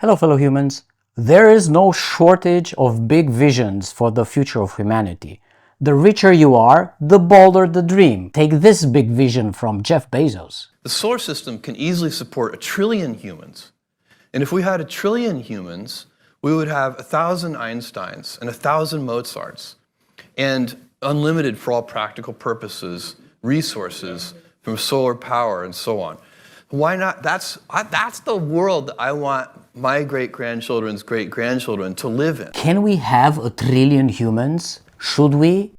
Hello, fellow humans. There is no shortage of big visions for the future of humanity. The richer you are, the bolder the dream. Take this big vision from Jeff Bezos. The solar system can easily support 1 trillion humans. And if we had 1 trillion humans, we would have 1,000 Einsteins and 1,000 Mozarts and unlimited, for all practical purposes, resources from solar power and so on. Why not? That's the world that I want my great-grandchildren's great-grandchildren to live in. Can we have 1 trillion humans? Should we?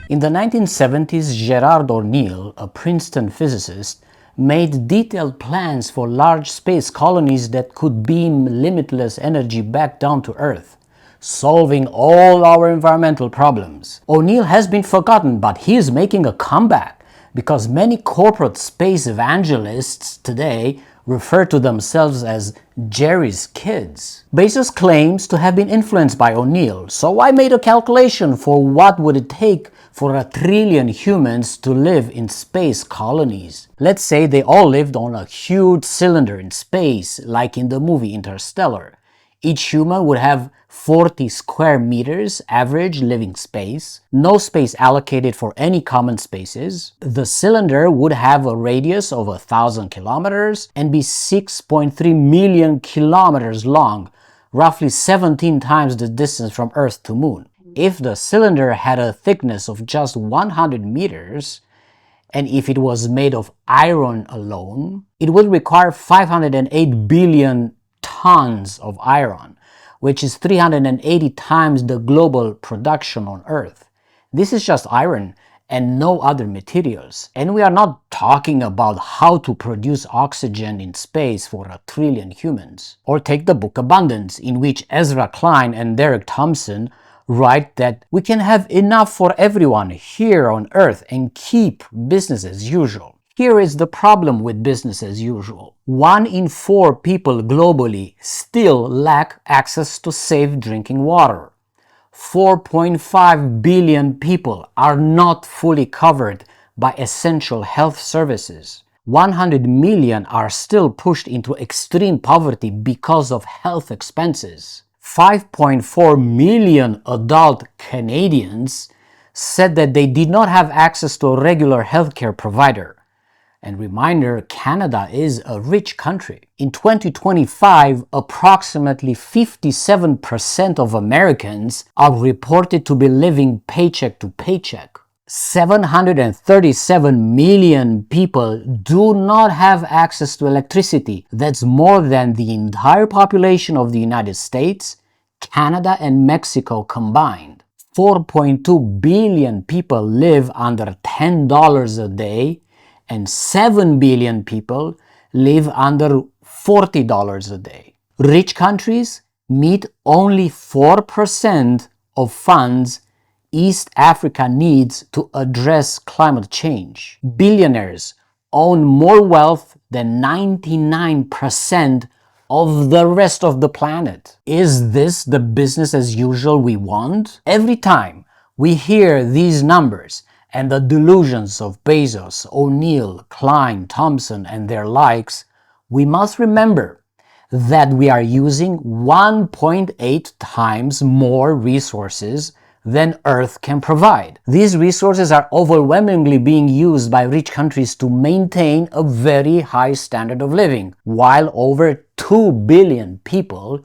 In the 1970s, Gerard O'Neill, a Princeton physicist, made detailed plans for large space colonies that could beam limitless energy back down to Earth, solving all our environmental problems. O'Neill has been forgotten, but he is making a comeback because many corporate space evangelists today refer to themselves as Jerry's kids. Bezos claims to have been influenced by O'Neill, so I made a calculation for what would it take for 1 trillion humans to live in space colonies. Let's say they all lived on a huge cylinder in space, like in the movie Interstellar. Each human would have 40 square meters average living space, no space allocated for any common spaces. The cylinder would have a radius of 1,000 kilometers and be 6.3 million kilometers long, roughly 17 times the distance from Earth to Moon. If the cylinder had a thickness of just 100 meters, and if it was made of iron alone, it would require 508 billion tons of iron, which is 380 times the global production on Earth. This is just iron and no other materials. And we are not talking about how to produce oxygen in space for 1 trillion humans. Or take the book Abundance, in which Ezra Klein and Derek Thompson write that we can have enough for everyone here on Earth and keep business as usual. Here is the problem with business as usual. 1 in 4 people globally still lack access to safe drinking water. 4.5 billion people are not fully covered by essential health services. 100 million are still pushed into extreme poverty because of health expenses. 5.4 million adult Canadians said that they did not have access to a regular healthcare provider. And reminder, Canada is a rich country. In 2025, approximately 57% of Americans are reported to be living paycheck to paycheck. 737 million people do not have access to electricity. That's more than the entire population of the United States, Canada, and Mexico combined. 4.2 billion people live under $10 a day, and 7 billion people live under $40 a day. Rich countries meet only 4% of funds East Africa needs to address climate change. Billionaires own more wealth than 99% of the rest of the planet. Is this the business as usual we want? Every time we hear these numbers and the delusions of Bezos, O'Neill, Klein, Thompson, and their likes, we must remember that we are using 1.8 times more resources than Earth can provide. These resources are overwhelmingly being used by rich countries to maintain a very high standard of living, while over 2 billion people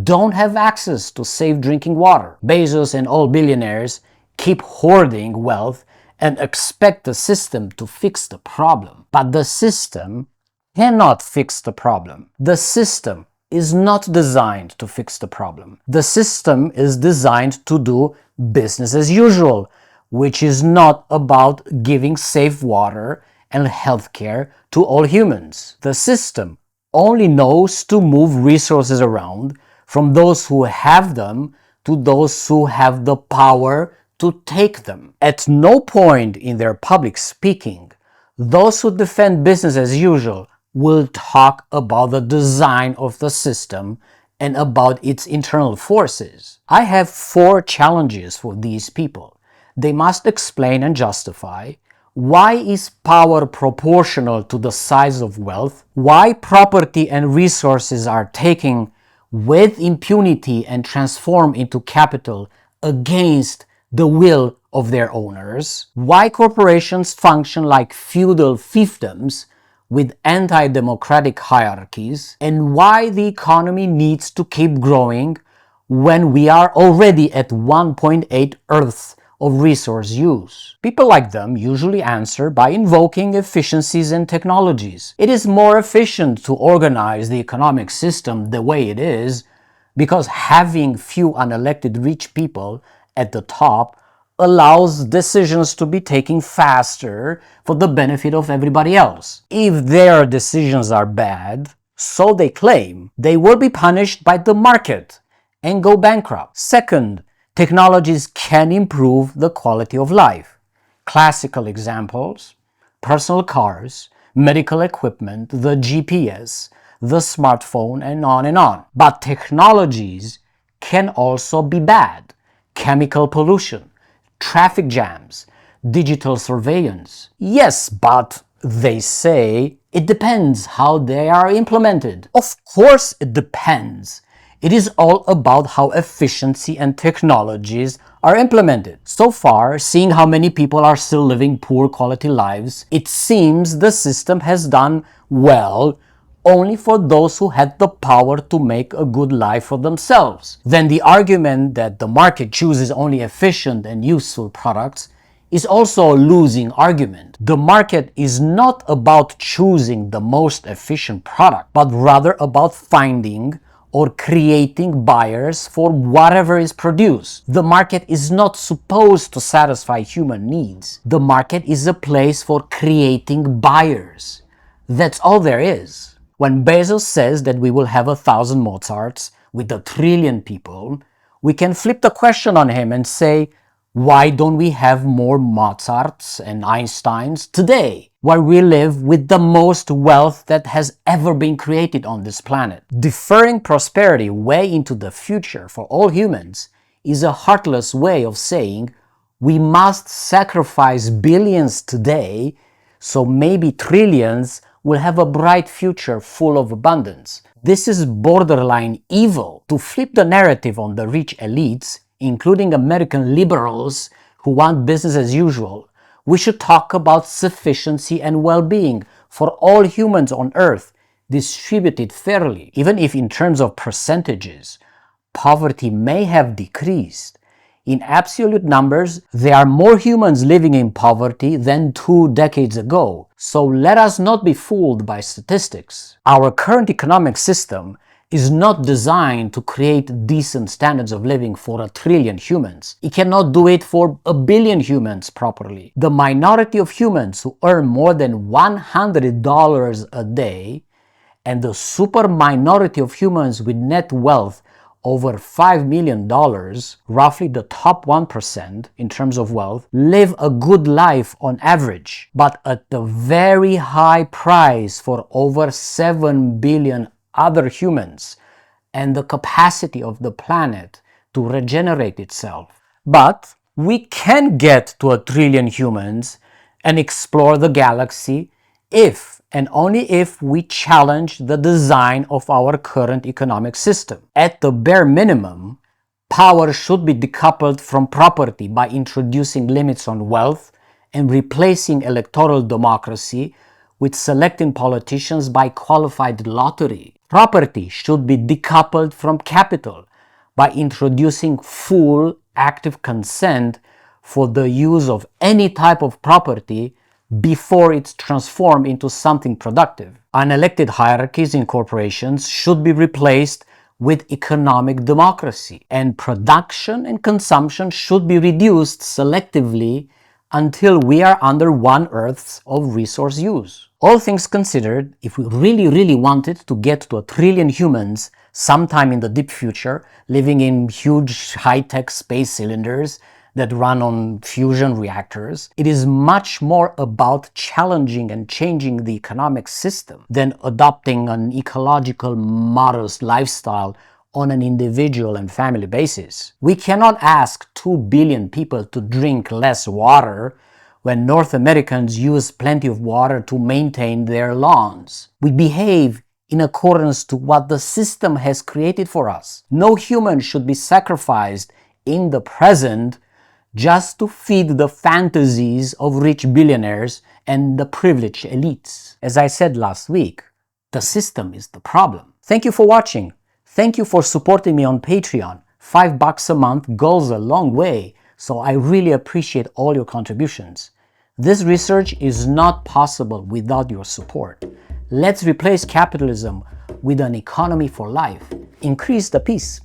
don't have access to safe drinking water. Bezos and all billionaires keep hoarding wealth and expect the system to fix the problem. But the system cannot fix the problem. The system is not designed to fix the problem. The system is designed to do business as usual, which is not about giving safe water and healthcare to all humans. The system only knows to move resources around from those who have them to those who have the power to take them. At no point in their public speaking, those who defend business as usual will talk about the design of the system and about its internal forces. I have 4 challenges for these people. They must explain and justify Why is power proportional to the size of wealth? Why property and resources are taken with impunity and transformed into capital against the will of their owners? Why corporations function like feudal fiefdoms with anti-democratic hierarchies? And why the economy needs to keep growing when we are already at 1.8 Earths of resource use? People like them usually answer by invoking efficiencies and technologies. It is more efficient to organize the economic system the way it is because having few unelected rich people at the top allows decisions to be taken faster for the benefit of everybody else. If their decisions are bad, so they claim, they will be punished by the market and go bankrupt. Second, technologies can improve the quality of life. Classical examples: personal cars, medical equipment, the GPS, the smartphone, and on and on. But technologies can also be bad. Chemical pollution, traffic jams, digital surveillance. Yes, but they say it depends how they are implemented. Of course it depends. It is all about how efficiency and technologies are implemented. So far, seeing how many people are still living poor quality lives, it seems the system has done well only for those who had the power to make a good life for themselves. Then the argument that the market chooses only efficient and useful products is also a losing argument. The market is not about choosing the most efficient product, but rather about finding or creating buyers for whatever is produced. The market is not supposed to satisfy human needs. The market is a place for creating buyers. That's all there is. When Bezos says that we will have 1,000 Mozarts with 1,000,000,000,000 people, we can flip the question on him and say, why don't we have more Mozarts and Einsteins today, while we live with the most wealth that has ever been created on this planet? Deferring prosperity way into the future for all humans is a heartless way of saying we must sacrifice billions today so maybe trillions will have a bright future full of abundance. This is borderline evil. To flip the narrative on the rich elites, including American liberals who want business as usual, we should talk about sufficiency and well-being for all humans on Earth, distributed fairly. Even if in terms of percentages, poverty may have decreased, in absolute numbers, there are more humans living in poverty than 2 decades ago. So let us not be fooled by statistics. Our current economic system is not designed to create decent standards of living for 1,000,000,000,000 humans. It cannot do it for 1,000,000,000 humans properly. The minority of humans who earn more than $100 a day and the super minority of humans with net wealth over $5 million, roughly the top 1% in terms of wealth, live a good life on average, but at the very high price for over 7 billion other humans and the capacity of the planet to regenerate itself. But we can get to 1,000,000,000,000 humans and explore the galaxy if and only if we challenge the design of our current economic system. At the bare minimum, power should be decoupled from property by introducing limits on wealth and replacing electoral democracy with selecting politicians by qualified lottery. Property should be decoupled from capital by introducing full active consent for the use of any type of property before it's transformed into something productive. Unelected hierarchies in corporations should be replaced with economic democracy, and production and consumption should be reduced selectively until we are under 1 Earth of resource use. All things considered, if we really wanted to get to 1,000,000,000,000 humans sometime in the deep future, living in huge high-tech space cylinders that run on fusion reactors, it is much more about challenging and changing the economic system than adopting an ecological modest lifestyle on an individual and family basis. We cannot ask 2 billion people to drink less water when North Americans use plenty of water to maintain their lawns. We behave in accordance to what the system has created for us. No human should be sacrificed in the present just to feed the fantasies of rich billionaires and the privileged elites. As I said last week, the system is the problem. Thank you for watching. Thank you for supporting me on Patreon. $5 a month goes a long way, so I really appreciate all your contributions. This research is not possible without your support. Let's replace capitalism with an economy for life. Increase the peace.